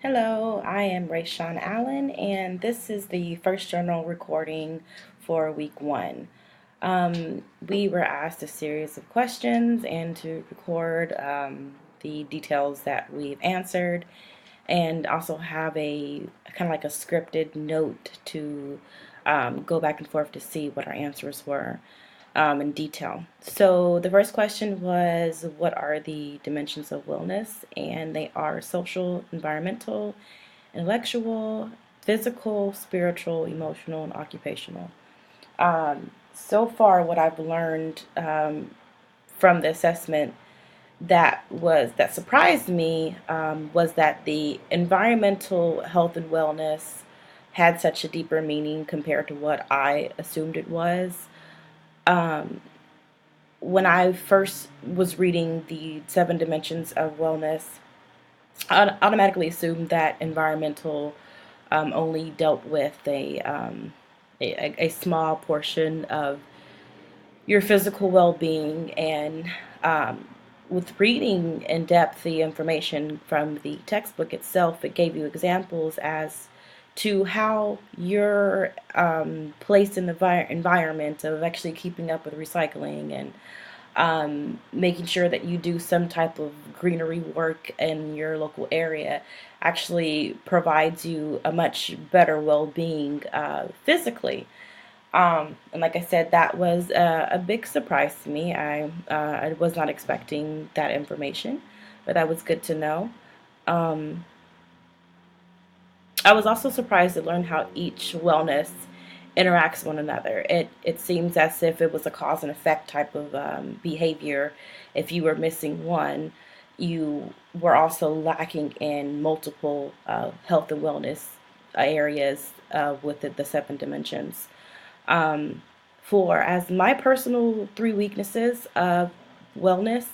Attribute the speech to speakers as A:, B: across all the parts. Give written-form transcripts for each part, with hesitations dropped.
A: Hello, I am Rayshawn Allen, and this is the first journal recording for week one. We were asked a series of questions and to record the details that we've answered, and also have a kind of like a scripted note to go back and forth to see what our answers were in detail. So the first question was, what are the dimensions of wellness? And they are social, environmental, intellectual, physical, spiritual, emotional, and occupational. So far, what I've learned from the assessment that surprised me was that the environmental health and wellness had such a deeper meaning compared to what I assumed it was. Um, when I first was reading the seven dimensions of wellness, I automatically assumed that environmental only dealt with a small portion of your physical well-being, and with reading in depth the information from the textbook itself, it gave you examples as to how your place in the environment of actually keeping up with recycling and making sure that you do some type of greenery work in your local area actually provides you a much better well-being physically. And like I said, that was a big surprise to me. I was not expecting that information, but that was good to know. Um, I was also surprised to learn how each wellness interacts with one another. It seems as if it was a cause and effect type of behavior. If you were missing one, you were also lacking in multiple health and wellness areas with the seven dimensions. Um, for as my personal three weaknesses of wellness,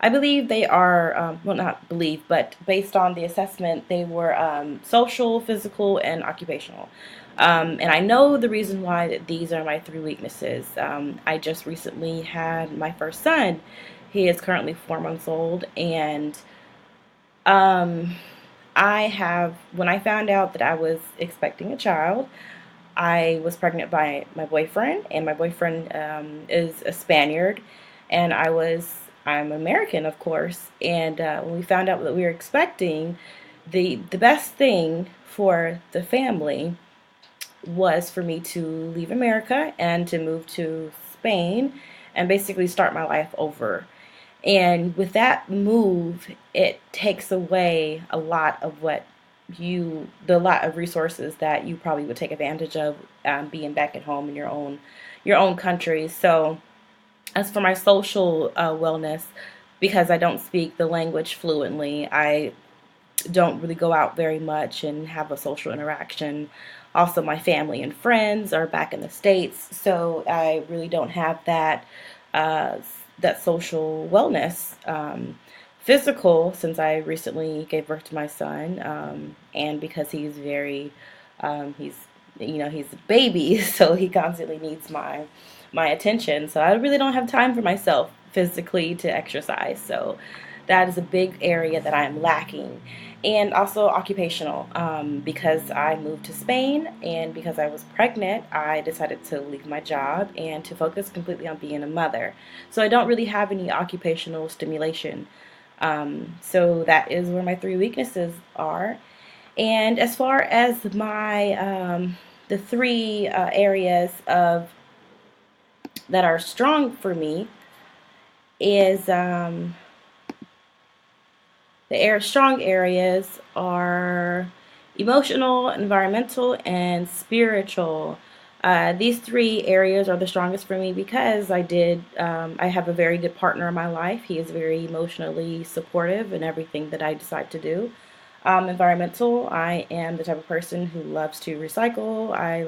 A: I believe they are, well, not believe, but based on the assessment, they were social, physical, and occupational. And I know the reason why that these are my three weaknesses. I just recently had my first son. He is currently 4 months old, and um, when I found out that I was expecting a child, I was pregnant by my boyfriend, and my boyfriend is a Spaniard, and I'm American, of course. And when we found out that we were expecting, the best thing for the family was for me to leave America and to move to Spain and basically start my life over. And with that move, it takes away a lot of the lot of resources that you probably would take advantage of being back at home in your own country. So, as for my social wellness, because I don't speak the language fluently, I don't really go out very much and have a social interaction. Also, my family and friends are back in the States, so I really don't have uh, that social wellness. Physical, since I recently gave birth to my son, and because he's he's a baby, so he constantly needs my attention. So I really don't have time for myself physically to exercise. So that is a big area that I'm lacking. And also occupational, because I moved to Spain and because I was pregnant, I decided to leave my job and to focus completely on being a mother. So I don't really have any occupational stimulation. So that is where my three weaknesses are. And as far as the three areas of that are strong for me is strong areas are emotional, environmental, and spiritual. These three areas are the strongest for me because I have a very good partner in my life. He is very emotionally supportive in everything that I decide to do. Environmental, I am the type of person who loves to recycle. I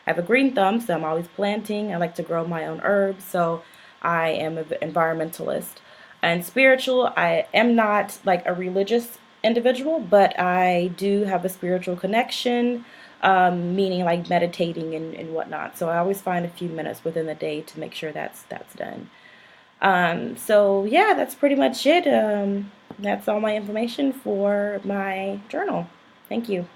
A: have a green thumb, so I'm always planting. I like to grow my own herbs, so I am an environmentalist. And spiritual, I am not like a religious individual, but I do have a spiritual connection, meaning like meditating and whatnot. So I always find a few minutes within the day to make sure that's done. So yeah, that's pretty much it. that's all my information for my journal. Thank you.